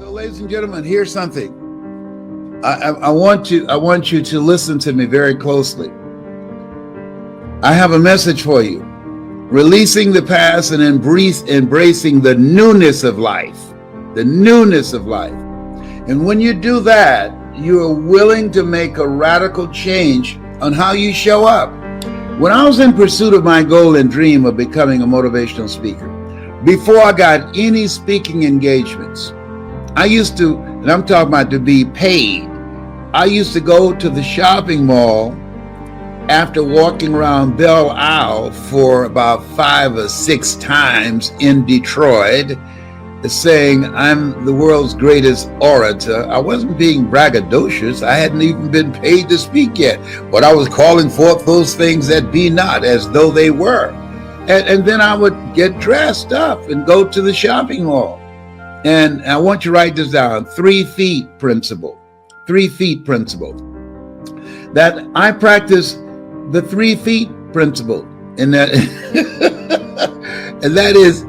So, ladies and gentlemen, here's something. I want you to listen to me very closely. I have a message for you. Releasing the past and embracing the newness of life. The newness of life. And when you do that, you are willing to make a radical change on how you show up. When I was in pursuit of my goal and dream of becoming a motivational speaker, before I got any speaking engagements, I used to, and I'm talking about to be paid, I used to go to the shopping mall after walking around Belle Isle for about 5 or 6 times in Detroit, saying I'm the world's greatest orator. I wasn't being braggadocious. I hadn't even been paid to speak yet, but I was calling forth those things that be not as though they were. And then I would get dressed up and go to the shopping mall. And I want you to write this down, 3 feet principle. 3 feet principle. That I practice the 3 feet principle. And that, and that is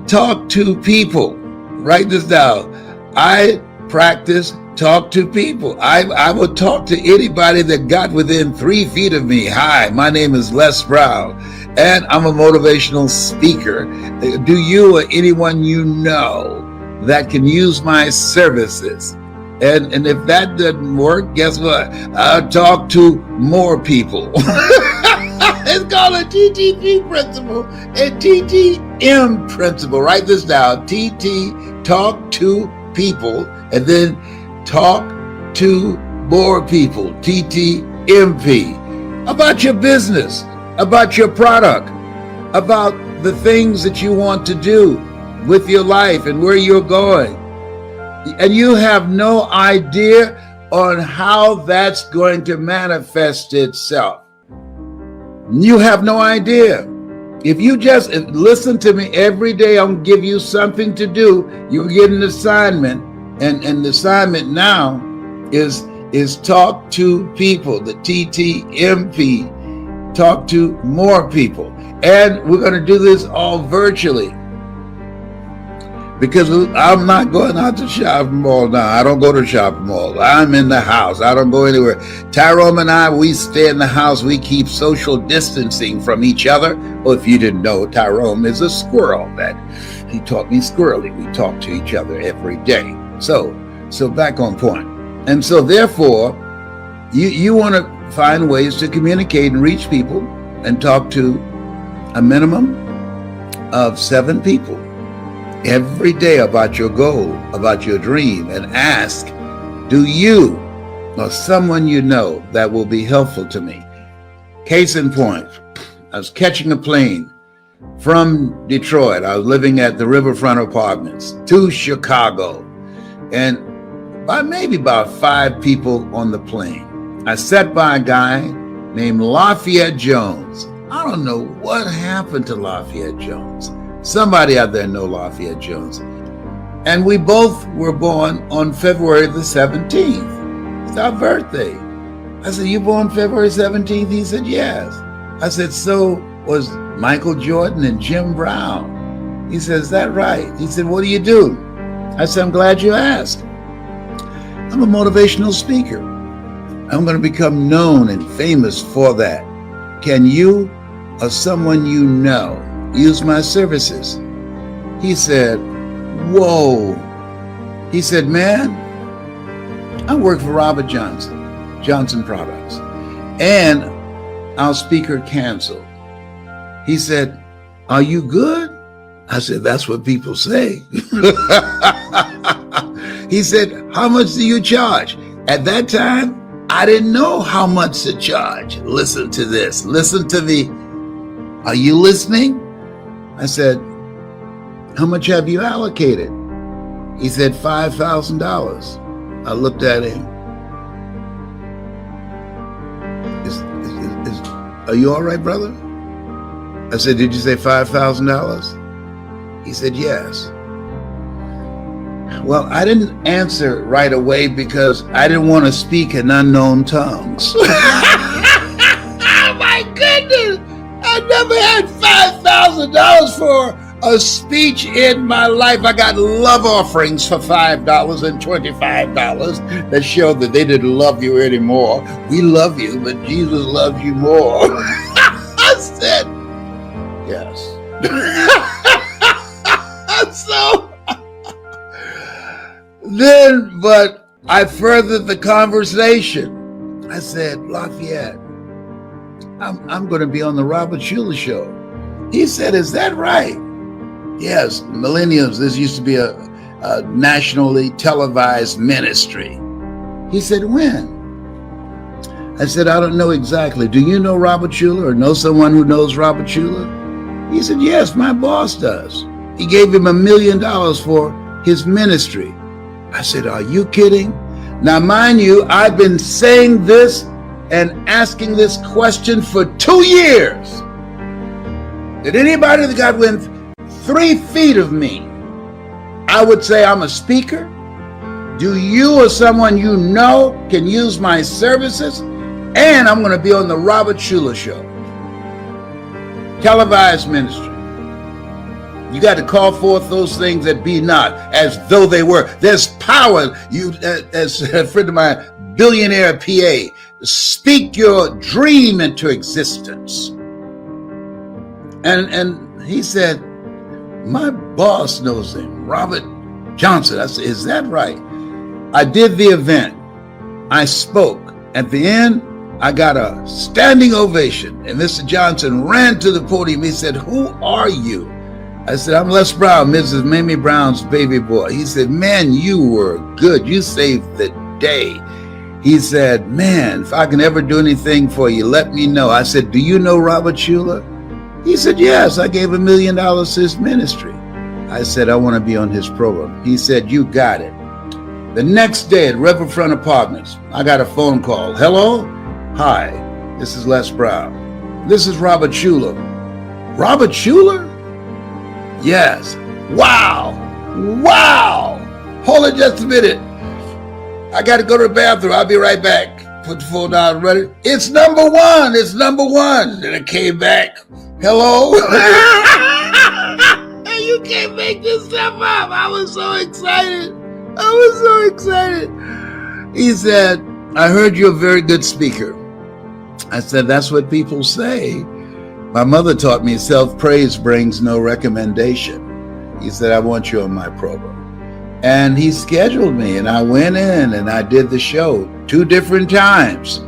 talk to people. Write this down. I practice talk to people. I will talk to anybody that got within 3 feet of me. Hi, my name is Les Brown, and I'm a motivational speaker. Do you or anyone you know that can use my services? And if that doesn't work, guess what? I'll talk to more people. It's called a TTP principle, a TTM principle. Write this down. TT, talk to people, and then talk to more people. TTMP. About your business, about your product, about the things that you want to do with your life and where you're going. And you have no idea on how that's going to manifest itself. You have no idea. If you just listen to me every day, I'm going to give you something to do. You get an assignment, and the assignment now is talk to people, the TTMP, talk to more people. And we're going to do this all virtually, because I'm not going out to shopping mall now. I don't go to shopping mall. I'm in the house. I don't go anywhere. Tyrone and I, we stay in the house. We keep social distancing from each other. Well, if you didn't know, Tyrone is a squirrel. That he taught me squirrely. We talk to each other every day. So back on point. And so therefore, you want to find ways to communicate and reach people and talk to a minimum of 7 people every day about your goal, about your dream, and ask, do you or someone you know that will be helpful to me? Case in point, I was catching a plane from Detroit. I was living at the Riverfront Apartments to Chicago, and maybe about 5 people on the plane. I sat by a guy named Lafayette Jones. I don't know what happened to Lafayette Jones. Somebody out there know Lafayette Jones. And we both were born on February the 17th. It's our birthday. I said, you born February 17th? He said, yes. I said, so was Michael Jordan and Jim Brown. He said, is that right? He said, what do you do? I said, I'm glad you asked. I'm a motivational speaker. I'm going to become known and famous for that. Can you or someone you know use my services? He said, whoa. He said, man, I work for Robert Johnson Products, and our speaker canceled. He said, are you good? I said, that's what people say. He said, how much do you charge? At that time, I didn't know how much to charge. Listen to this. Listen to me. Are you listening? I said, how much have you allocated? He said, $5,000. I looked at him. Are you all right, brother? I said, did you say $5,000? He said, yes. Well, I didn't answer right away because I didn't want to speak in unknown tongues. Oh my goodness! I never had $5,000 for a speech in my life. I got love offerings for $5 and $25 that showed that they didn't love you anymore. We love you, but Jesus loves you more. I said, yes. So then, but I furthered the conversation. I said, Lafayette, I'm going to be on the Robert Schuller Show. He said, is that right? Yes, millennials, this used to be a nationally televised ministry. He said, when? I said, I don't know exactly. Do you know Robert Schuller or know someone who knows Robert Schuller? He said, yes, my boss does. He gave him $1 million for his ministry. I said, are you kidding? Now, mind you, I've been saying this and asking this question for 2 years. Did anybody that got within 3 feet of me, I would say I'm a speaker? Do you or someone you know can use my services? And I'm going to be on the Robert Schuller Show. Televised ministry. You got to call forth those things that be not as though they were. There's power. You, as a friend of mine, billionaire PA, speak your dream into existence. And he said, my boss knows him, Robert Johnson. I said, is that right? I did the event. I spoke. At the end, I got a standing ovation. And Mr. Johnson ran to the podium. He said, who are you? I said, I'm Les Brown, Mrs. Mamie Brown's baby boy. He said, man, you were good. You saved the day. He said, man, if I can ever do anything for you, let me know. I said, do you know Robert Schuller? He said, yes, I gave $1 million to his ministry. I said, I want to be on his program. He said, you got it. The next day at Riverfront Apartments, I got a phone call. Hello? Hi, this is Les Brown. This is Robert Schuller. Robert Schuller? Yes. Wow. Wow. Hold it just a minute. I got to go to the bathroom. I'll be right back. Put the phone down ready. It's number one. It's number one. Then I came back. Hello? You can't make this stuff up. I was so excited. He said, I heard you're a very good speaker. I said, that's what people say. My mother taught me self-praise brings no recommendation. He said, I want you on my program. And he scheduled me, and I went in and I did the show 2 different times.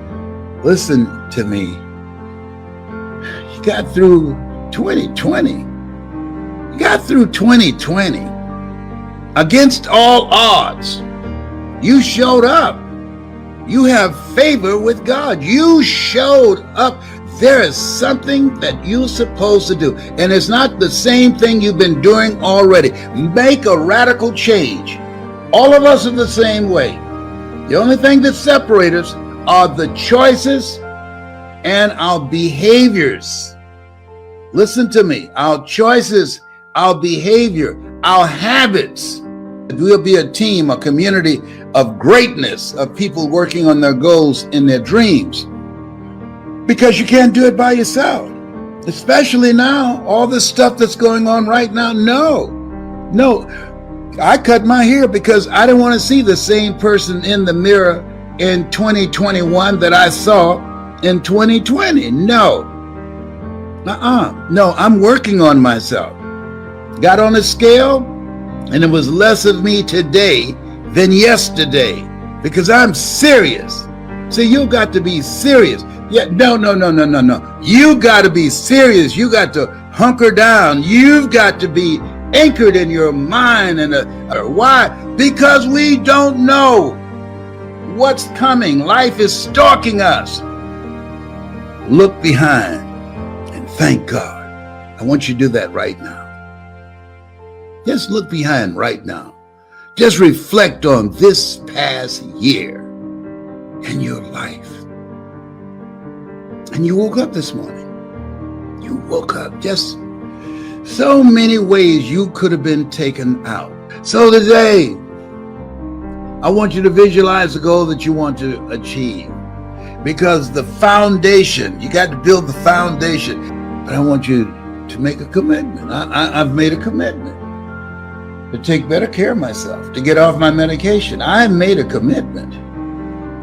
Listen to me. You got through 2020. You got through 2020. Against all odds, you showed up. You have favor with God. You showed up. There is something that you're supposed to do. And it's not the same thing you've been doing already. Make a radical change. All of us are the same way. The only thing that separates us are the choices and our behaviors. Listen to me. Our choices, our behavior, our habits. We'll be a team, a community of greatness, of people working on their goals and their dreams. Because you can't do it by yourself. Especially now, all this stuff that's going on right now. No. I cut my hair because I didn't want to see the same person in the mirror in 2021 that I saw in 2020. No, I'm working on myself. Got on a scale, and it was less of me today than yesterday because I'm serious. See, you got to be serious. Yeah, no. You got to be serious. You got to hunker down. You've got to be anchored in your mind. And why? Because we don't know what's coming. Life is stalking us. Look behind and thank God. I want you to do that right now. Just look behind right now. Just reflect on this past year in your life. And you woke up this morning. You woke up. Just so many ways you could have been taken out. So today, I want you to visualize the goal that you want to achieve. Because the foundation, you got to build the foundation. But I want you to make a commitment. I've made a commitment to take better care of myself, to get off my medication. I made a commitment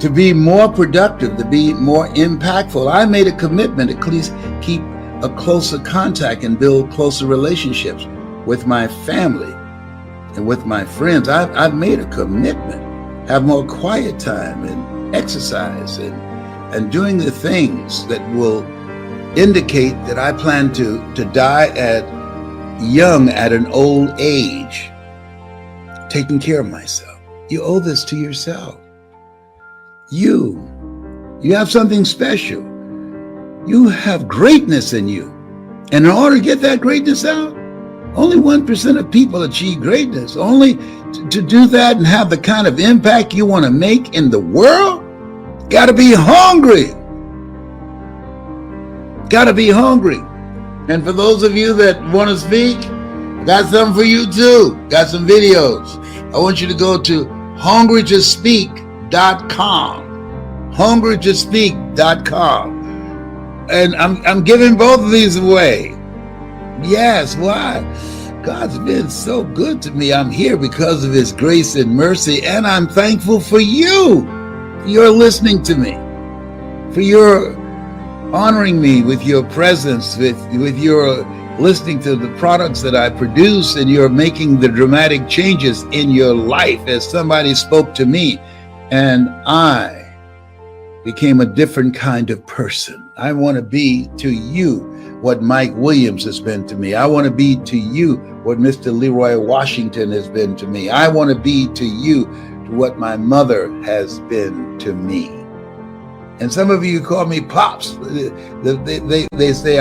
to be more productive, to be more impactful. I made a commitment to at least keep a closer contact and build closer relationships with my family and with my friends. I've made a commitment, have more quiet time and exercise and doing the things that will indicate that I plan to die young at an old age, taking care of myself. You owe this to yourself. You have something special. You have greatness in you. And in order to get that greatness out, only 1% of people achieve greatness. Only to do that and have the kind of impact you want to make in the world, got to be hungry. Got to be hungry. And for those of you that want to speak, I got something for you too. Got some videos. I want you to go to hungrytospeak.com. hungrytospeak.com. And I'm giving both of these away. Yes, why? God's been so good to me. I'm here because of his grace and mercy, and I'm thankful for you. You're listening to me, for your honoring me with your presence, with your listening to the products that I produce, and you're making the dramatic changes in your life as somebody spoke to me, and I became a different kind of person. I want to be to you what Mike Williams has been to me. I want to be to you what Mr. Leroy Washington has been to me. I want to be to you what my mother has been to me. And some of you call me Pops. They say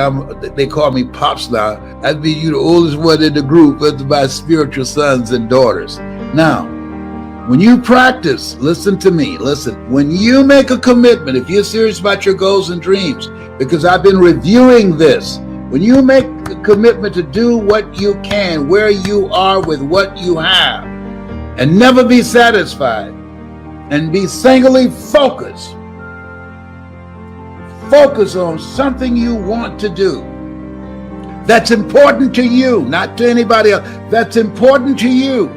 they call me Pops now. I'd be you the oldest one in the group of my spiritual sons and daughters. Now, when you practice, listen to me, listen. When you make a commitment, if you're serious about your goals and dreams, because I've been reviewing this, when you make a commitment to do what you can, where you are with what you have, and never be satisfied, and be singly focused, focus on something you want to do that's important to you, not to anybody else, that's important to you.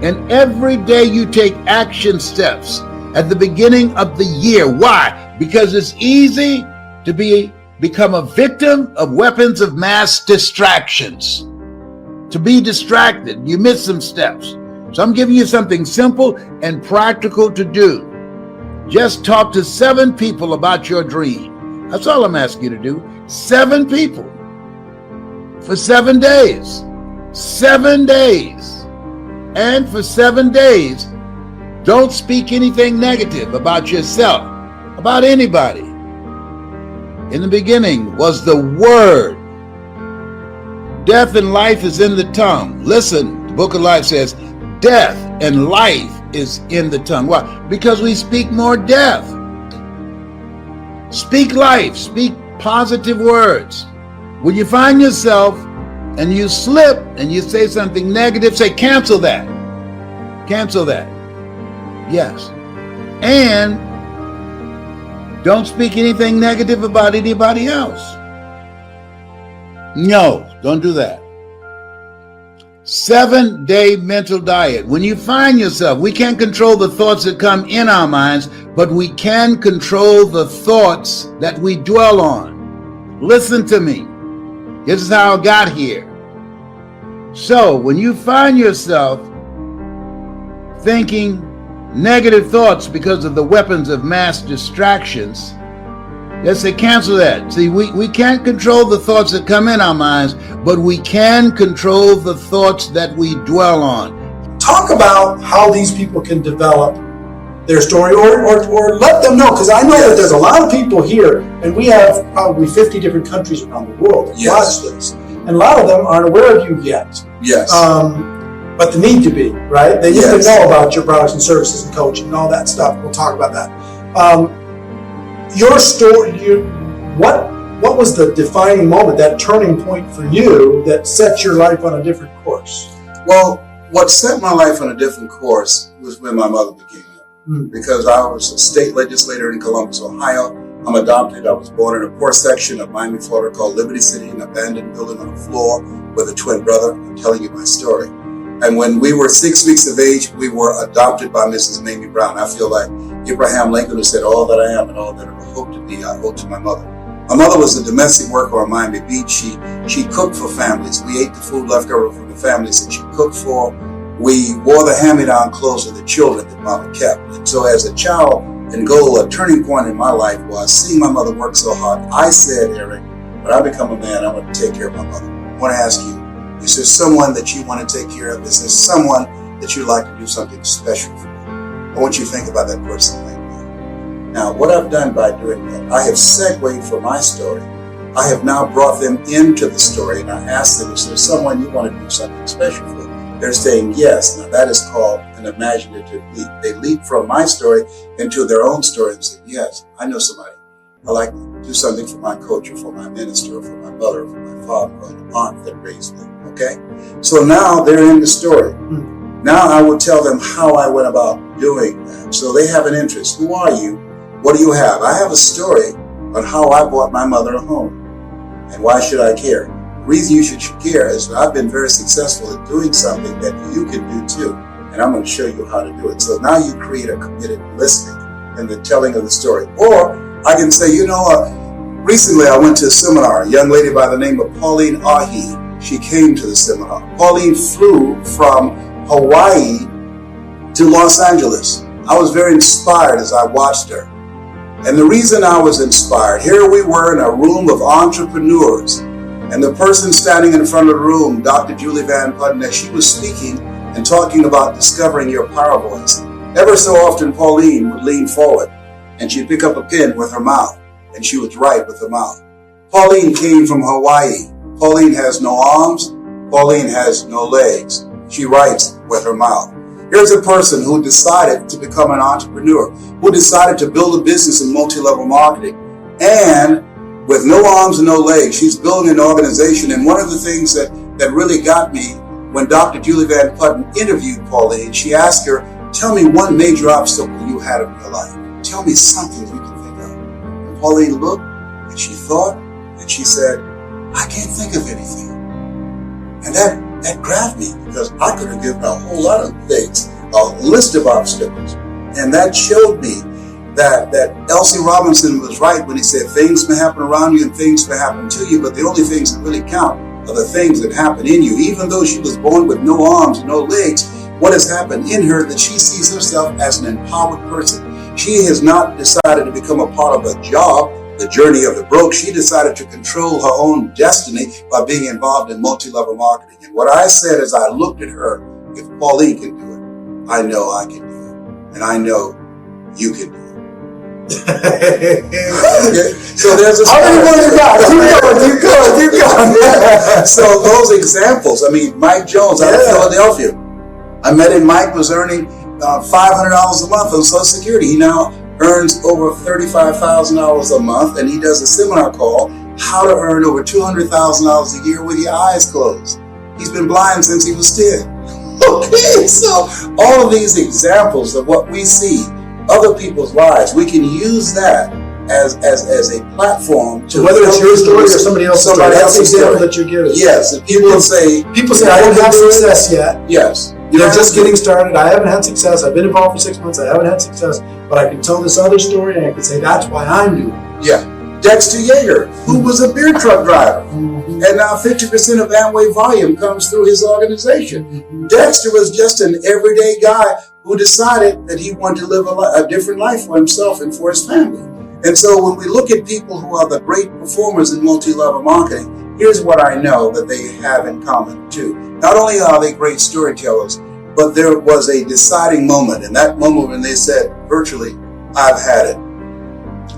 And every day you take action steps at the beginning of the year. Why? Because it's easy to become a victim of weapons of mass distractions. To be distracted, you miss some steps. So I'm giving you something simple and practical to do. Just talk to 7 people about your dream. That's all I'm asking you to do. 7 people for 7 days. 7 days. And for 7 days, don't speak anything negative about yourself, about anybody. In the beginning was the Word. Death and life is in the tongue. Listen, the Book of Life says, death and life is in the tongue. Why? Because we speak more death. Speak life, speak positive words. When you find yourself and you slip and you say something negative, say, cancel that. Cancel that. Yes. And don't speak anything negative about anybody else. No, don't do that. 7-day mental diet. When you find yourself, we can't control the thoughts that come in our minds, but we can control the thoughts that we dwell on. Listen to me. This is how I got here. So when you find yourself thinking negative thoughts because of the weapons of mass distractions, let's say cancel that. See, we can't control the thoughts that come in our minds, but we can control the thoughts that we dwell on. Talk about how these people can develop their story or let them know, because I know that there's a lot of people here, and we have probably 50 different countries around the world that watch this, and a lot of them aren't aware of you yet. Yes. But they need to be, right? They need to know about your products and services and coaching and all that stuff. We'll talk about that. Your story, what was the defining moment, that turning point for you that set your life on a different course? Well, what set my life on a different course was when my mother became ill. Because I was a state legislator in Columbus, Ohio, I'm adopted. I was born in a poor section of Miami, Florida called Liberty City, an abandoned building on a floor with a twin brother. I'm telling you my story. And when we were 6 weeks of age, we were adopted by Mrs. Mamie Brown. I feel like Abraham Lincoln, who said, all that I am and all that I hope to be, I owe to my mother. My mother was a domestic worker on Miami Beach. She cooked for families. We ate the food left over from the families that she cooked for. We wore the hand-me-down clothes of the children that Mama kept. And so as a child and goal, a turning point in my life was seeing my mother work so hard. I said, Eric, when I become a man, I want to take care of my mother. I want to ask you, is there someone that you want to take care of? Is there someone that you'd like to do something special for? I want you to think about that person right now. Now, what I've done by doing that, I have segued from my story. I have now brought them into the story, and I asked them, is there someone you want to do something special for? They're saying yes. Now, that is called an imaginative leap. They leap from my story into their own story and say, yes, I know somebody. I like to do something for my coach or for my minister or for my mother or for my father or the aunt that raised me. Okay? So now they're in the story. Now I will tell them how I went about doing that. So they have an interest. Who are you? What do you have? I have a story on how I bought my mother a home. And why should I care? The reason you should care is that I've been very successful at doing something that you can do too. And I'm going to show you how to do it. So now you create a committed listening in the telling of the story. Or I can say, recently I went to a seminar. A young lady by the name of Pauline Ahi. She came to the seminar. Pauline flew from Hawaii to Los Angeles. I was very inspired as I watched her. And the reason I was inspired, here we were in a room of entrepreneurs. And the person standing in front of the room, Dr. Julie Van Putten, as she was speaking and talking about discovering your power voice, ever so often Pauline would lean forward and she'd pick up a pen with her mouth and she would write with her mouth. Pauline came from Hawaii. Pauline has no arms. Pauline has no legs. She writes with her mouth. Here's a person who decided to become an entrepreneur, who decided to build a business in multi-level marketing. And with no arms and no legs, she's building an organization. And one of the things that really got me, when Dr. Julie Van Putten interviewed Pauline, she asked her, tell me one major obstacle you had in your life. Tell me something you can think of. And Pauline looked and she thought and she said, I can't think of anything. And that grabbed me because I could have given a whole lot of things, a list of obstacles. And that showed me that L.C. Robinson was right when he said things may happen around you and things may happen to you, but the only things that really count are the things that happen in you. Even though she was born with no arms and no legs, what has happened in her that she sees herself as an empowered person. She has not decided to become a part of a job, the journey of the broke. She decided to control her own destiny by being involved in multi-level marketing. And what I said as I looked at her, if Pauline can do it, I know I can do it. And I know you can do it. Okay. So there's a keep going. So those examples, Mike Jones out of Philadelphia. I met him. Mike was earning $500 a month on Social Security. He now earns over $35,000 a month, and he does a seminar called How to Earn Over $200,000 a Year with Your Eyes Closed. He's been blind since he was 10. Okay, so all of these examples of what we see, other people's lives, we can use that as a platform to whether it's your story or somebody else's story. That's the example that you're giving. Yes, and people say I don't have success yet. Yes. They're just getting started. I haven't had success. I've been involved for 6 months. I haven't had success. But I can tell this other story and I can say that's why I'm doing it. Yeah. Dexter Yeager, who was a beer truck driver. And now 50% of Amway volume comes through his organization. Dexter was just an everyday guy who decided that he wanted to live a different life for himself and for his family. And so when we look at people who are the great performers in multi-level marketing, here's what I know that they have in common too. Not only are they great storytellers, but there was a deciding moment. And that moment when they said virtually, I've had it.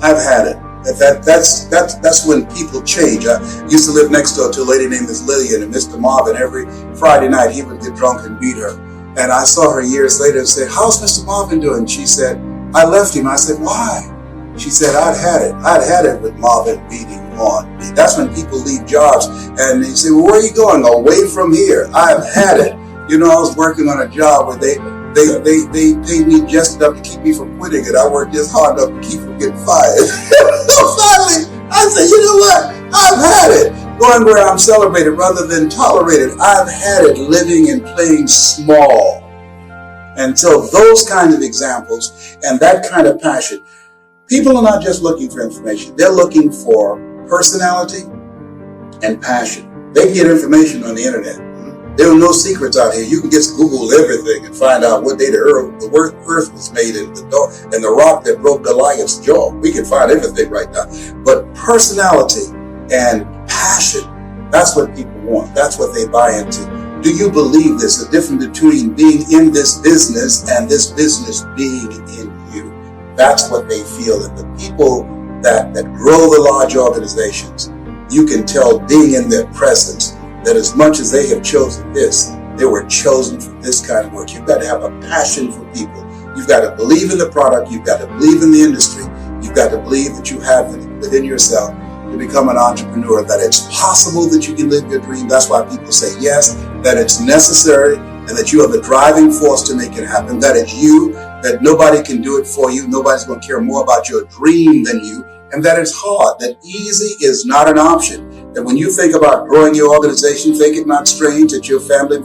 I've had it. That's when people change. I used to live next door to a lady named Miss Lillian, and Mr. Marvin, every Friday night he would get drunk and beat her. And I saw her years later and said, how's Mr. Marvin doing? She said, I left him. I said, why? She said, I'd had it. I'd had it with Marvin beating on me. That's when people leave jobs and they say, well, where are you going? Away from here. I've had it. I was working on a job where they paid me just enough to keep me from quitting it. I worked just hard enough to keep from getting fired. finally, I said, you know what? I've had it. Going where I'm celebrated rather than tolerated. I've had it living and playing small. And so those kinds of examples and that kind of passion, people are not just looking for information. They're looking for personality and passion. They get information on the internet. There are no secrets out here. You can just Google everything and find out what day the earth was made and the rock that broke Goliath's jaw. We can find everything right now. But personality and passion, that's what people want. That's what they buy into. Do you believe this? The difference between being in this business and this business being in you. That's what they feel. And the people that grow the large organizations, you can tell being in their presence that as much as they have chosen this, they were chosen for this kind of work. You've got to have a passion for people. You've got to believe in the product. You've got to believe in the industry. You've got to believe that you have within yourself to become an entrepreneur, that it's possible that you can live your dream. That's why people say yes, that it's necessary, and that you have a driving force to make it happen, that it's you, that nobody can do it for you. Nobody's going to care more about your dream than you, and that it's hard, that easy is not an option. That when you think about growing your organization, think it not strange that your family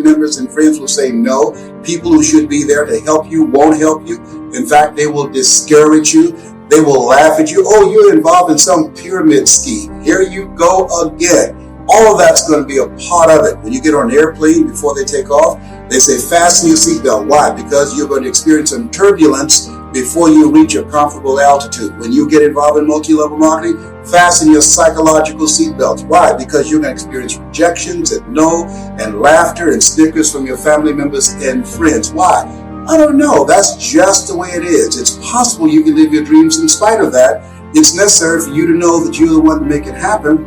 members and friends will say no. People who should be there to help you won't help you. In fact, they will discourage you. They will laugh at you. Oh, you're involved in some pyramid scheme. Here you go again. All of that's going to be a part of it. When you get on an airplane before they take off, they say fasten your seatbelt. Why? Because you're going to experience some turbulence before you reach a comfortable altitude. When you get involved in multi-level marketing, fasten your psychological seatbelts. Why? Because you're going to experience rejections and no and laughter and snickers from your family members and friends. Why? I don't know. That's just the way it is. It's possible you can live your dreams in spite of that. It's necessary for you to know that you're the one to make it happen,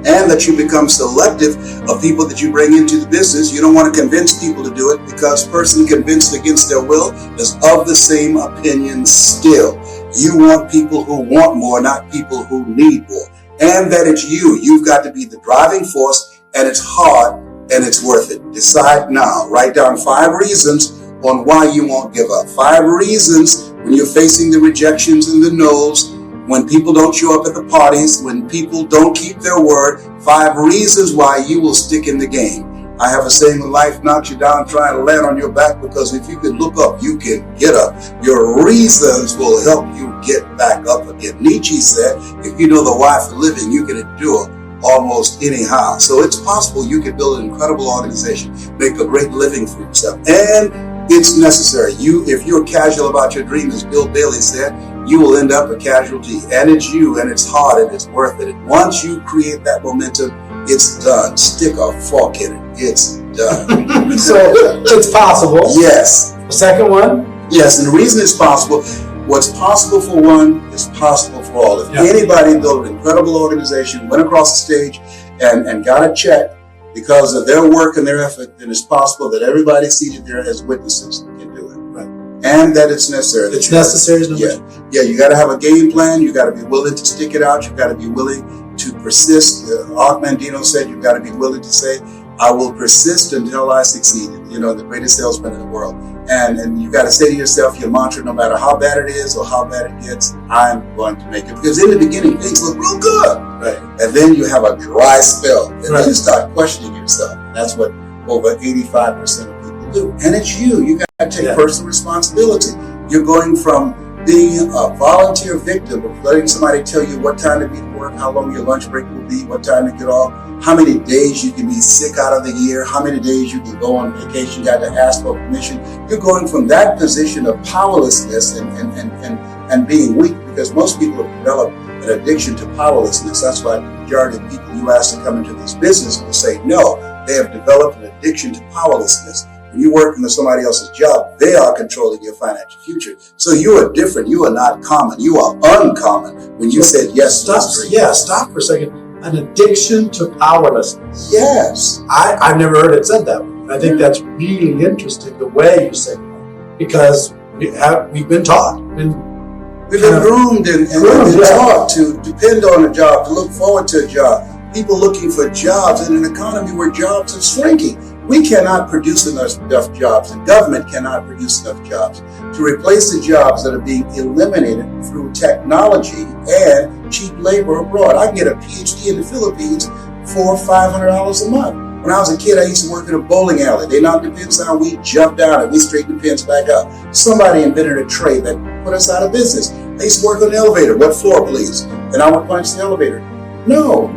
and that you become selective of people that you bring into the business. You don't want to convince people to do it, because person convinced against their will is of the same opinion still. You want people who want more, not people who need more. And that it's you. You've got to be the driving force, and it's hard and it's worth it. Decide now. Write down 5 reasons on why you won't give up. 5 reasons when you're facing the rejections and the no's, when people don't show up at the parties, when people don't keep their word. 5 reasons why you will stick in the game. I have a saying, when life knocks you down, trying to land on your back, because if you can look up, you can get up. Your reasons will help you get back up again. Nietzsche said, if you know the why for living, you can endure almost anyhow. So it's possible you can build an incredible organization, make a great living for yourself. And it's necessary. If you're casual about your dream, as Bill Bailey said, you will end up a casualty. And it's you, and it's hard, and it's worth it. And once you create that momentum, it's done. Stick a fork in it. It's done. So it's possible. Yes. The second one? Yes, and the reason it's possible, what's possible for one is possible for all. If anybody built an incredible organization, went across the stage and got a check because of their work and their effort, then it's possible that everybody seated there as witnesses can do it. Right. And that it's necessary. It's necessary is number 2. Yeah, you got to have a game plan. You got to be willing to stick it out. You got to be willing to persist. Og Mandino said you've got to be willing to say, I will persist until I succeed. You know, the greatest salesman in the world. And you got to say to yourself your mantra, no matter how bad it is or how bad it gets, I'm going to make it. Because in the beginning, things look real good. Right. And then you have a dry spell. And then you start questioning yourself. That's what over 85% of people do. And it's you. You got to take personal responsibility. You're going from being a volunteer victim of letting somebody tell you what time to be to work, how long your lunch break will be, what time to get off, how many days you can be sick out of the year, how many days you can go on vacation, you got to ask for permission. You're going from that position of powerlessness and being weak, because most people have developed an addiction to powerlessness. That's why the majority of people you ask to come into this business will say no. They have developed an addiction to powerlessness. When you're working for somebody else's job, they are controlling your financial future. So you are different. You are not common. You are uncommon when you said yes to this dream. Yeah, stop for a second. An addiction to powerlessness. Yes. I've never heard it said that way. I think that's really interesting, the way you say it, because we've been taught. We've been groomed and taught to depend on a job, to look forward to a job. People looking for jobs in an economy where jobs are shrinking. We cannot produce enough jobs, and government cannot produce enough jobs to replace the jobs that are being eliminated through technology and cheap labor abroad. I can get a PhD in the Philippines for $500 a month. When I was a kid, I used to work in a bowling alley. They knocked the pins down, we jumped down and we straightened the pins back up. Somebody invented a trade that put us out of business. I used to work on the elevator. What floor, please? And I would punch the elevator. No,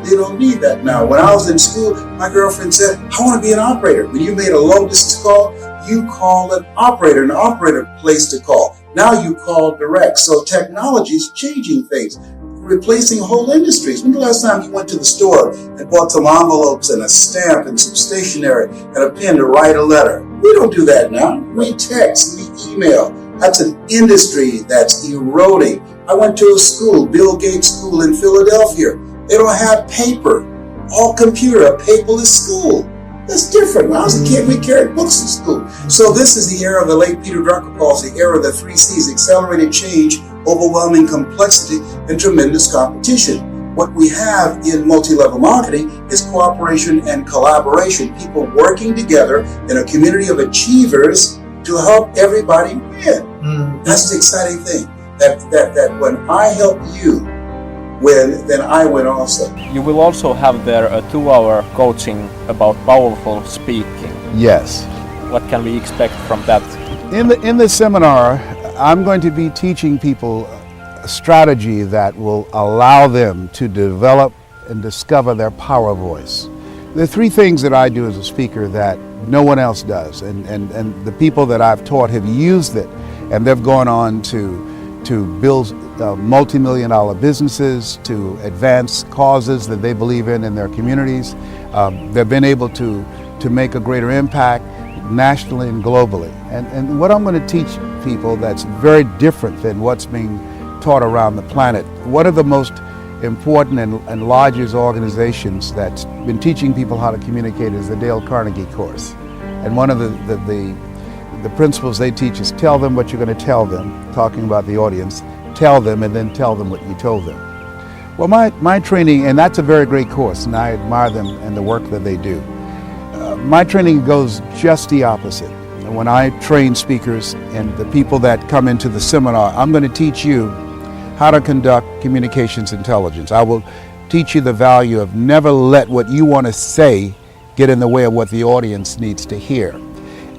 they don't need that now. When I was in school, my girlfriend said, I want to be an operator. When you made a long distance call, you call an operator placed the call. Now you call direct. So technology is changing things, replacing whole industries. When the last time you went to the store and bought some envelopes and a stamp and some stationery and a pen to write a letter? We don't do that now. We text, we email. That's an industry that's eroding. I went to a school, Bill Gates School in Philadelphia. They don't have paper, all computer, a paperless school. That's different. When I was a kid, we carried books in school. So this is the era the late Peter Drucker calls the era of the 3 C's: accelerated change, overwhelming complexity, and tremendous competition. What we have in multi-level marketing is cooperation and collaboration, people working together in a community of achievers to help everybody win. That's the exciting thing, that when I help you win, then I win also. You will also have there a 2-hour coaching about powerful speaking. Yes. What can we expect from that? In the seminar, I'm going to be teaching people a strategy that will allow them to develop and discover their power voice. There are 3 things that I do as a speaker that no one else does, and the people that I've taught have used it, and they've gone on to build multi-million-dollar businesses, to advance causes that they believe in their communities. They've been able to make a greater impact nationally and globally. And what I'm going to teach people that's very different than what's being taught around the planet. One of the most important and largest organizations that's been teaching people how to communicate is the Dale Carnegie course. And one of the principles they teach is tell them what you're going to tell them, talking about the audience, tell them and then tell them what you told them. Well, my training, and that's a very great course, and I admire them and the work that they do. My training goes just the opposite. When I train speakers and the people that come into the seminar, I'm going to teach you how to conduct communications intelligence. I will teach you the value of never let what you want to say get in the way of what the audience needs to hear.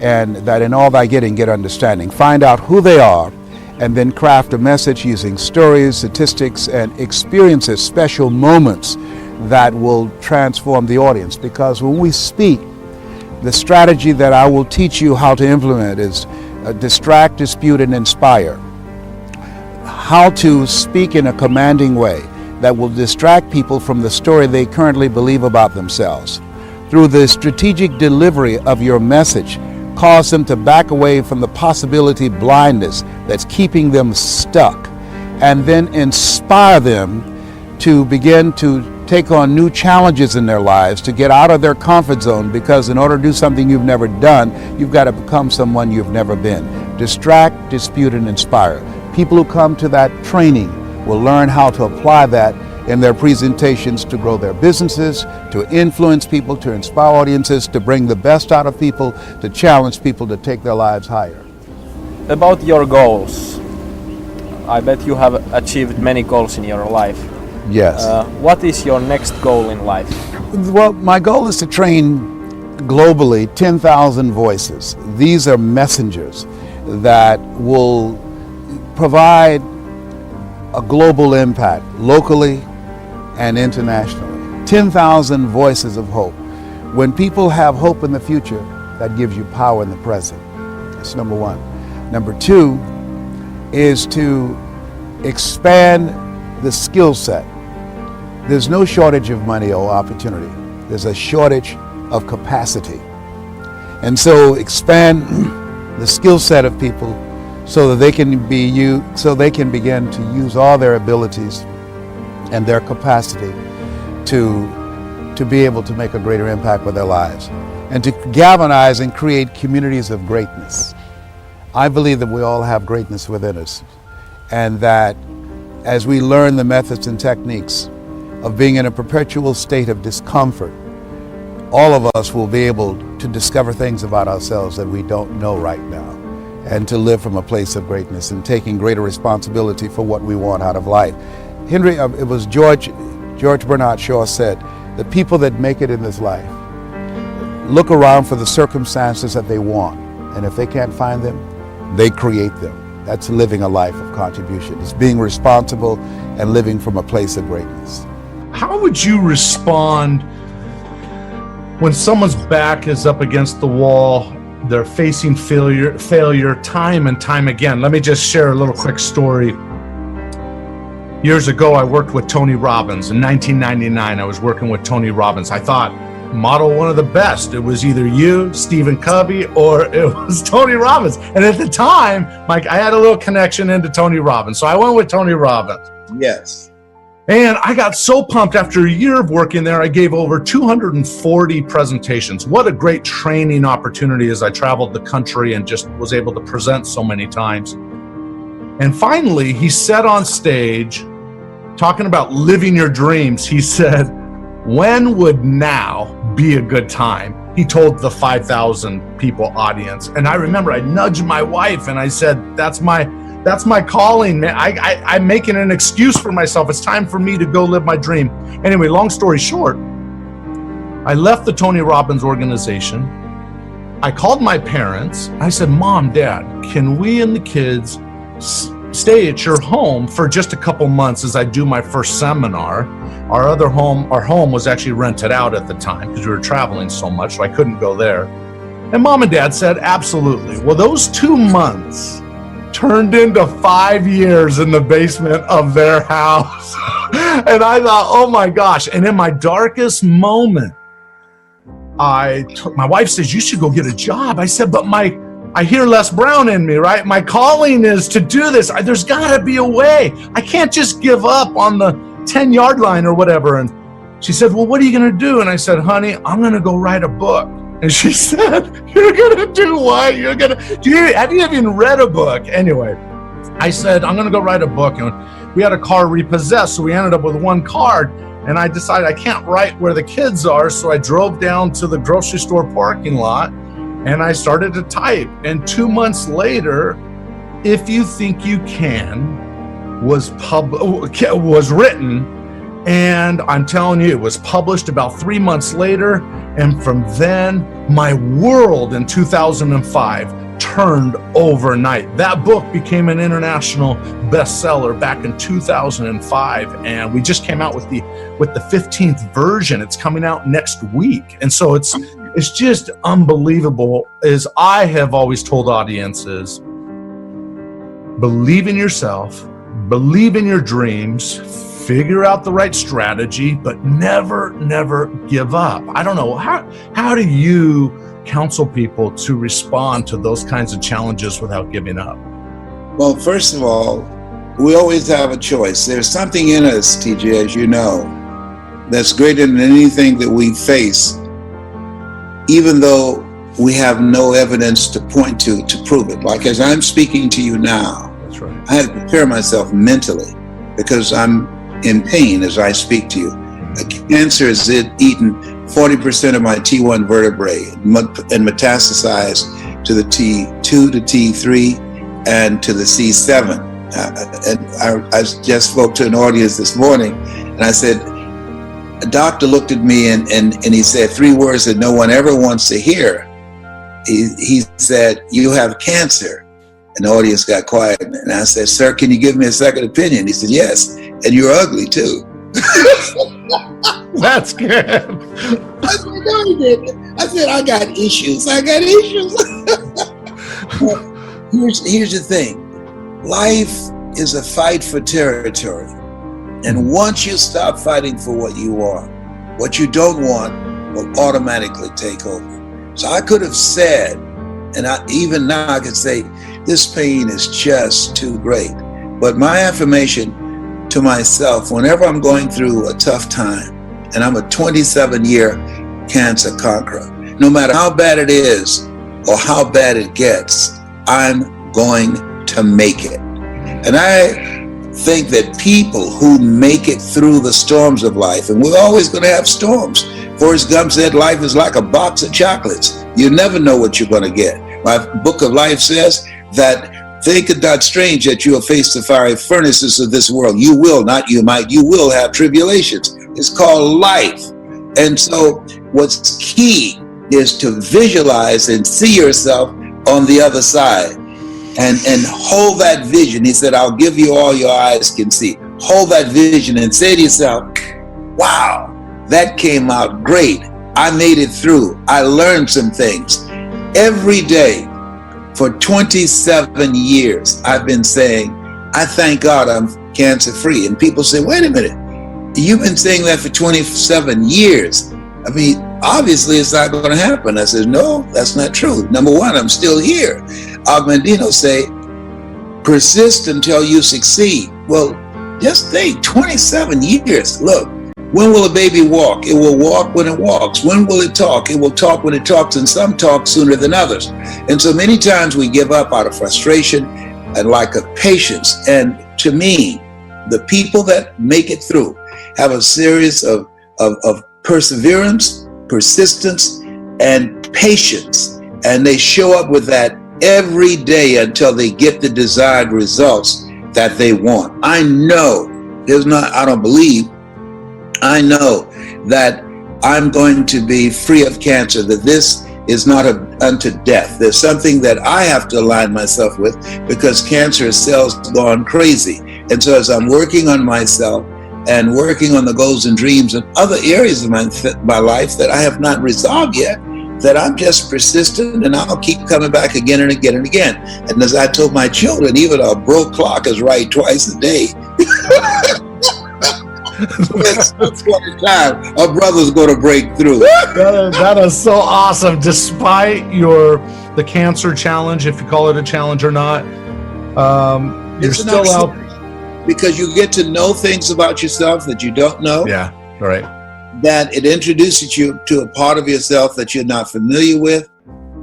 And that in all thy getting, get understanding. Find out who they are and then craft a message using stories, statistics, and experiences, special moments that will transform the audience. Because when we speak, the strategy that I will teach you how to implement is distract, dispute, and inspire. How to speak in a commanding way that will distract people from the story they currently believe about themselves. Through the strategic delivery of your message, cause them to back away from the possibility blindness that's keeping them stuck, and then inspire them to begin to take on new challenges in their lives, to get out of their comfort zone, because in order to do something you've never done, you've got to become someone you've never been. Distract, dispute, and inspire. People who come to that training will learn how to apply that in their presentations to grow their businesses, to influence people, to inspire audiences, to bring the best out of people, to challenge people to take their lives higher. About your goals, I bet you have achieved many goals in your life. Yes. What is your next goal in life? Well, my goal is to train globally 10,000 voices. These are messengers that will provide a global impact locally and internationally. 10,000 voices of hope. When people have hope in the future, that gives you power in the present. That's number 1. Number 2 is to expand the skill set. There's no shortage of money or opportunity. There's a shortage of capacity. And so expand the skill set of people so that they can begin to use all their abilities and their capacity to be able to make a greater impact with their lives and to galvanize and create communities of greatness. I believe that we all have greatness within us, and that as we learn the methods and techniques of being in a perpetual state of discomfort, all of us will be able to discover things about ourselves that we don't know right now, and to live from a place of greatness and taking greater responsibility for what we want out of life. Henry, it was George Bernard Shaw said, the people that make it in this life look around for the circumstances that they want, and if they can't find them, they create them. That's living a life of contribution. It's being responsible and living from a place of greatness. How would you respond when someone's back is up against the wall, they're facing failure time and time again? Let me just share a little quick story. Years ago, I worked with Tony Robbins. In 1999, I was working with Tony Robbins. I thought, model one of the best. It was either you, Stephen Covey, or it was Tony Robbins. And at the time, Mike, I had a little connection into Tony Robbins. So I went with Tony Robbins. Yes. And I got so pumped after a year of working there. I gave over 240 presentations. What a great training opportunity as I traveled the country and just was able to present so many times. And finally, he said on stage, talking about living your dreams, he said, "When would now be a good time?" He told the 5,000 people audience. And I remember I nudged my wife and I said, that's my calling, man. I'm making an excuse for myself. It's time for me to go live my dream. Anyway, long story short, I left the Tony Robbins organization. I called my parents. I said, "Mom, Dad, can we and the kids stay at your home for just a couple months as I do my first seminar?" Our home was actually rented out at the time because we were traveling so much, so I couldn't go there. And Mom and Dad said, absolutely. Well, those 2 months turned into 5 years in the basement of their house. And I thought, oh my gosh. And in my darkest moment, my wife says, "You should go get a job." I said, "But I hear Les Brown in me, right? My calling is to do this. There's gotta be a way. I can't just give up on the 10-yard line or whatever." And she said, "Well, what are you gonna do?" And I said, "Honey, I'm gonna go write a book." And she said, "You're gonna do what? Have you even read a book?" Anyway, I said, "I'm gonna go write a book." And we had a car repossessed, so we ended up with one card. And I decided I can't write where the kids are, so I drove down to the grocery store parking lot and I started to type. And 2 months later, If You Think You Can was written, and I'm telling you, it was published about 3 months later. And from then, my world in 2005 turned overnight. That book became an international bestseller back in 2005, and we just came out with the 15th version. It's coming out next week, and so it's just unbelievable. As I have always told audiences, believe in yourself, believe in your dreams, figure out the right strategy, but never give up. I don't know, how do you counsel people to respond to those kinds of challenges without giving up? Well, first of all, we always have a choice. There's something in us, TJ, as you know, that's greater than anything that we face, even though we have no evidence to point to prove it. Like as I'm speaking to you now, That's right. I had to prepare myself mentally because I'm in pain as I speak to you. Cancer has eaten 40% of my T1 vertebrae and metastasized to the T2, to T3, and to the C7. And I just spoke to an audience this morning, and I said, a doctor looked at me and he said 3 words that no one ever wants to hear. He said, "You have cancer." And the audience got quiet. And I said, "Sir, can you give me a second opinion?" He said, "Yes, and you're ugly too." That's good. I said, "No, he didn't." I said, I got issues. Here's the thing. Life is a fight for territory. And once you stop fighting for what you want, what you don't want will automatically take over. So I could have said, and even now I can say, this pain is just too great. But my affirmation to myself, whenever I'm going through a tough time, and I'm a 27-year cancer conqueror, no matter how bad it is or how bad it gets, I'm going to make it. And I think that people who make it through the storms of life, and we're always going to have storms. Forrest Gump said life is like a box of chocolates. You never know what you're going to get. My book of life says that think it not strange that you will face the fiery furnaces of this world. You will, not you might, you will have tribulations. It's called life. And so what's key is to visualize and see yourself on the other side and hold that vision. He said, I'll give you all your eyes can see. Hold that vision and say to yourself, wow, that came out great. I made it through. I learned some things. Every day for 27 years, I've been saying, I thank God I'm cancer free. And people say, wait a minute, you've been saying that for 27 years. I mean, obviously it's not going to happen. I said, no, that's not true. Number one, I'm still here. Augmandino say, persist until you succeed. Well, just think, 27 years. Look, when will a baby walk? It will walk when it walks. When will it talk? It will talk when it talks, and some talk sooner than others. And so many times we give up out of frustration and lack of patience. And to me, the people that make it through have a series of perseverance, persistence, and patience. And they show up with that every day until they get the desired results that they want. I know, I don't believe, I know that I'm going to be free of cancer, that this is not unto death. There's something that I have to align myself with because cancer cells gone crazy. And so as I'm working on myself and working on the goals and dreams and other areas of my life that I have not resolved yet, that I'm just persistent and I'll keep coming back again and again and again. And as I told my children, even a broke clock is right twice a day. That's what time a brother's going to break through. That is so awesome. Despite the cancer challenge, if you call it a challenge or not, you're still out. Because you get to know things about yourself that you don't know. Yeah, right. That it introduces you to a part of yourself that you're not familiar with,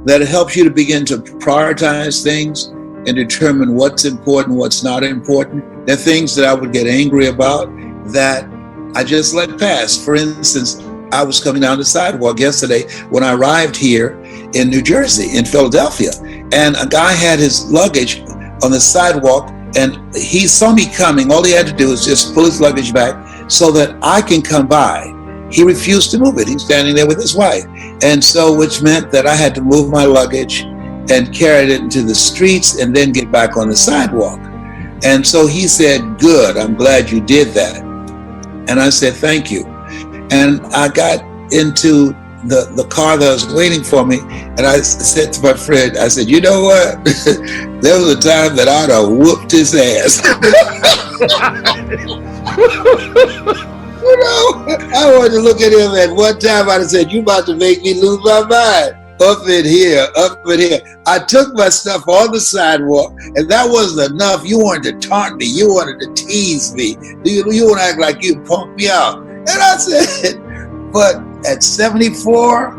that it helps you to begin to prioritize things and determine what's important, what's not important. There are things that I would get angry about that I just let pass. For instance, I was coming down the sidewalk yesterday when I arrived here in New Jersey, in Philadelphia, and a guy had his luggage on the sidewalk and he saw me coming. All he had to do was just pull his luggage back so that I can come by. He refused to move it. He's standing there with his wife. And so, which meant that I had to move my luggage and carry it into the streets and then get back on the sidewalk. And so he said, good, I'm glad you did that. And I said, thank you. And I got into the car that was waiting for me. And I said to my friend, I said, you know what? There was a time that I'd have whooped his ass. You know, I wanted to look at him at one time. I'd have said, you about to make me lose my mind. Up in here, up in here. I took my stuff on the sidewalk, and that wasn't enough. You wanted to taunt me. You wanted to tease me. You want to act like you punked me out. And I said, but at 74,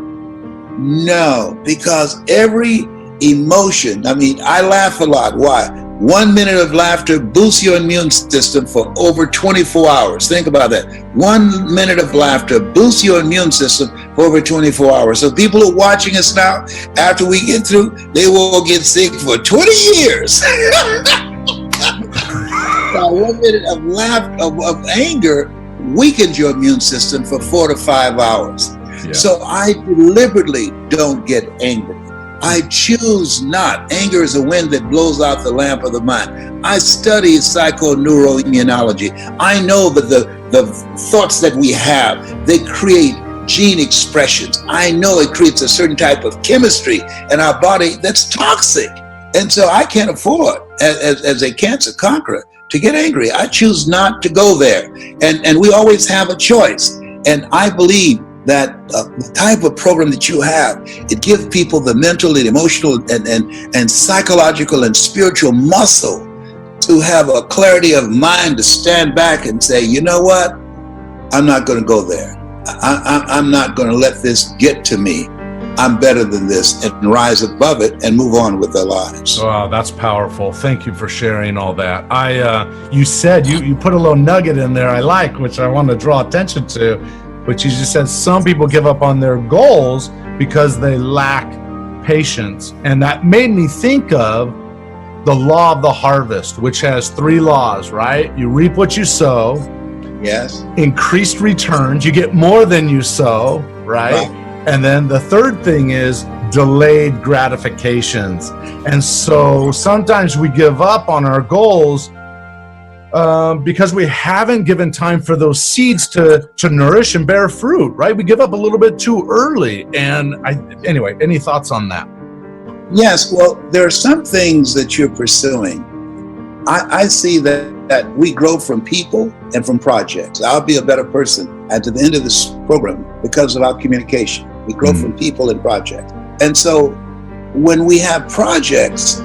no, because every emotion, I mean, I laugh a lot. Why? 1 minute of laughter boosts your immune system for over 24 hours. Think about that. 1 minute of laughter boosts your immune system for over 24 hours. So people who are watching us now, after we get through, they will get sick for 20 years. Now, 1 minute of laughter, of anger, weakens your immune system for 4 to 5 hours. Yeah. So I deliberately don't get angry. I choose not. Anger is a wind that blows out the lamp of the mind. I study psychoneuroimmunology. I know that the thoughts that we have, they create gene expressions. I know it creates a certain type of chemistry in our body that's toxic. And so I can't afford, as a cancer conqueror, to get angry. I choose not to go there. And we always have a choice. And I believe that the type of program that you have, it gives people the mental and emotional and psychological and spiritual muscle to have a clarity of mind to stand back and say, you know what? I'm not going to go there. I'm not going to let this get to me. I'm better than this, and rise above it and move on with their lives. Wow, that's powerful. Thank you for sharing all that. You said you put a little nugget in there I like, which I want to draw attention to. but you just said some people give up on their goals because they lack patience. And that made me think of the law of the harvest, which has 3 laws, right? You reap what you sow. Yes. Increased returns. You get more than you sow, right? And then the third thing is delayed gratifications. And so sometimes we give up on our goals because we haven't given time for those seeds to nourish and bear fruit, right? We give up a little bit too early. And anyway, any thoughts on that? Yes, well, there are some things that you're pursuing. I see that we grow from people and from projects. I'll be a better person at the end of this program because of our communication. We grow from people and projects. And so when we have projects,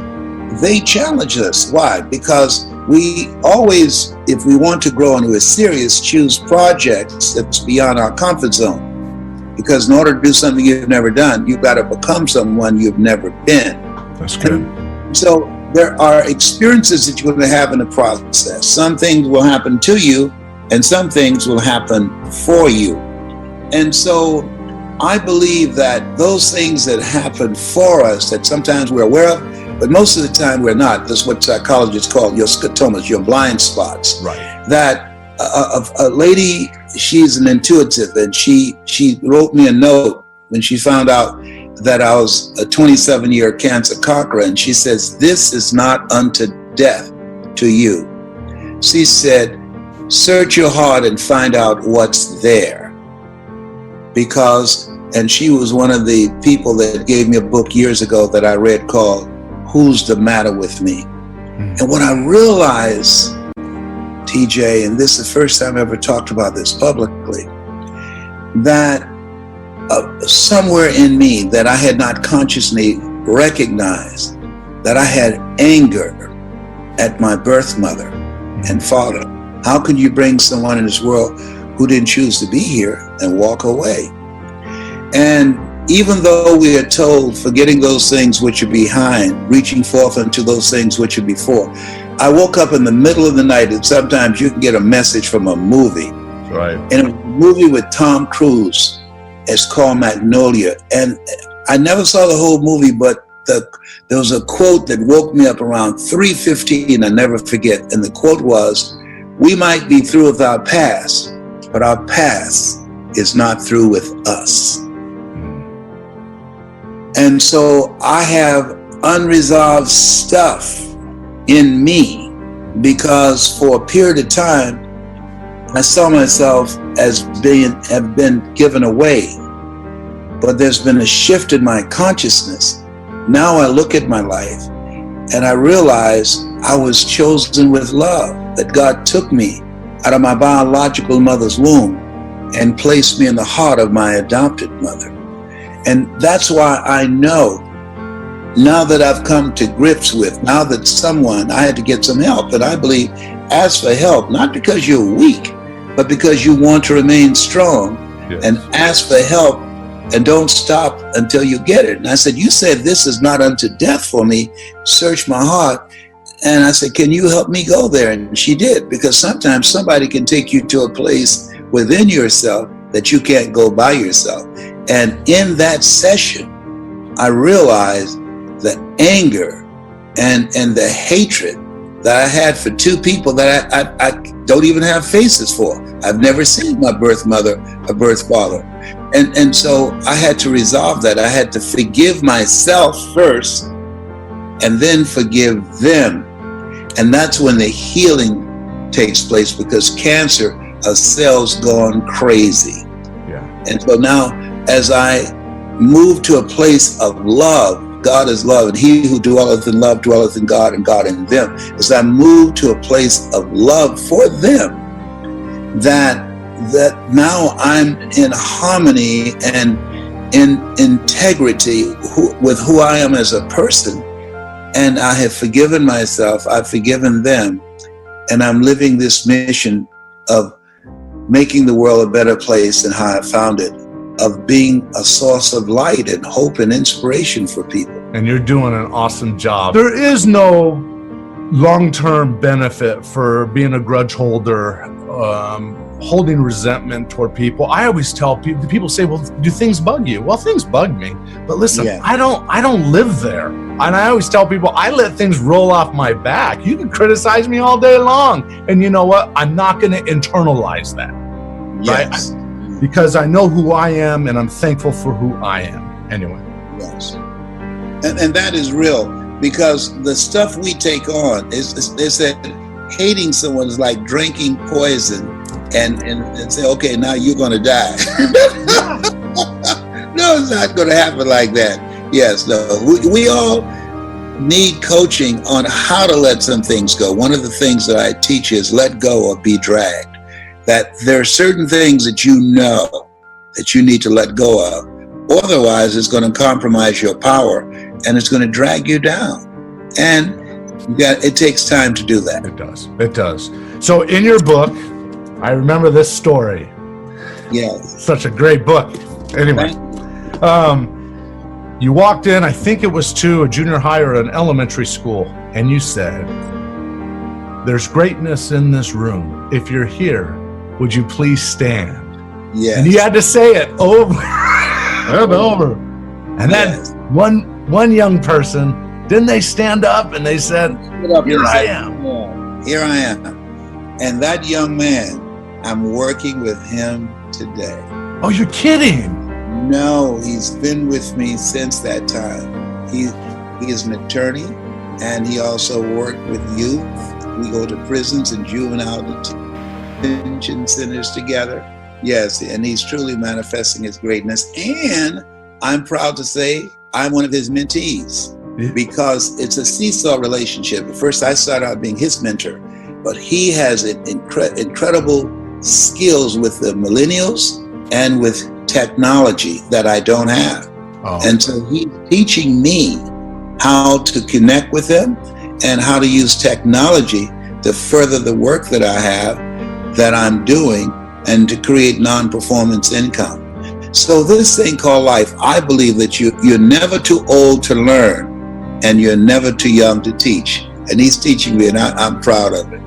they challenge us. Why? Because we always, if we want to grow and we're serious, choose projects that's beyond our comfort zone. Because in order to do something you've never done, you've got to become someone you've never been. That's good. So there are experiences that you're going to have in the process. Some things will happen to you, and some things will happen for you. And so I believe that those things that happen for us that sometimes we're aware of, but most of the time we're not. That's what psychologists call your scotomas, your blind spots. Right. That a lady, she's an intuitive, and she wrote me a note when she found out that I was a 27-year cancer conqueror, and she says, "This is not unto death to you." She said, "Search your heart and find out what's there." Because, and she was one of the people that gave me a book years ago that I read called Who's the Matter with Me? And what I realized, TJ, and this is the first time I ever talked about this publicly, that somewhere in me that I had not consciously recognized that I had anger at my birth mother and father. How can you bring someone in this world who didn't choose to be here and walk away? And even though we are told, forgetting those things which are behind, reaching forth unto those things which are before, I woke up in the middle of the night, and sometimes you can get a message from a movie. Right. And a movie with Tom Cruise. It's called Magnolia. And I never saw the whole movie, but there was a quote that woke me up around 3:15, I never forget. And the quote was, "We might be through with our past, but our past is not through with us." And so I have unresolved stuff in me because for a period of time, I saw myself as have been given away, but there's been a shift in my consciousness. Now I look at my life and I realize I was chosen with love, that God took me out of my biological mother's womb and placed me in the heart of my adopted mother. And that's why I know, now that I've come to grips with, now that I had to get some help, and I believe, ask for help, not because you're weak, but because you want to remain strong. Yes. And ask for help and don't stop until you get it. And I said, "You said this is not unto death for me. Search my heart." And I said, "Can you help me go there?" And she did, because sometimes somebody can take you to a place within yourself that you can't go by yourself. And in that session, I realized the anger and the hatred that I had for 2 people that I don't even have faces for. I've never seen my birth mother or birth father. And so I had to resolve that. I had to forgive myself first and then forgive them. And that's when the healing takes place, because cancer, a cell's gone crazy. Yeah. And so now, as I move to a place of love, God is love, and he who dwelleth in love dwelleth in God, and God in them. As I move to a place of love for them, that now I'm in harmony and in integrity with who I am as a person, and I have forgiven myself, I've forgiven them, and I'm living this mission of making the world a better place than how I found it, of being a source of light and hope and inspiration for people. And you're doing an awesome job. There is no long-term benefit for being a grudge holder holding resentment toward people. I always tell people say, well, do things bug you? Well, things bug me, but listen, Yeah. I don't live there. And I always tell people, I let things roll off my back. You can criticize me all day long. And you know what? I'm not going to internalize that. Yes. Because I know who I am and I'm thankful for who I am. Anyway. Yes. And that is real, because the stuff we take on is they said hating someone is like drinking poison and say, okay, now you're going to die. No, it's not going to happen like that. Yes, no. We all need coaching on how to let some things go. One of the things that I teach is let go or be dragged. That there are certain things that you know that you need to let go of. Otherwise, it's going to compromise your power and it's going to drag you down. And it takes time to do that. It does. It does. So in your book, I remember this story. Yes. Such a great book. Anyway, you walked in, I think it was to a junior high or an elementary school, and you said, there's greatness in this room. If you're here, would you please stand? Yes. And you had to say it over and over. And then Yes. one young person, didn't they stand up and they said, here I am. Yeah, here I am. And that young man, I'm working with him today. Oh, you're kidding. No, he's been with me since that time. He is an attorney, and he also worked with youth. We go to prisons and juvenile detention centers together. Yes, and he's truly manifesting his greatness. And I'm proud to say I'm one of his mentees, because it's a seesaw relationship. At first, I started out being his mentor, but he has incredible skills with the millennials and with technology that I don't have. Oh. And so he's teaching me how to connect with them and how to use technology to further the work that I have, that I'm doing, and to create non-performance income. So this thing called life, I believe that you're never too old to learn, and you're never too young to teach. And he's teaching me, and I'm proud of it.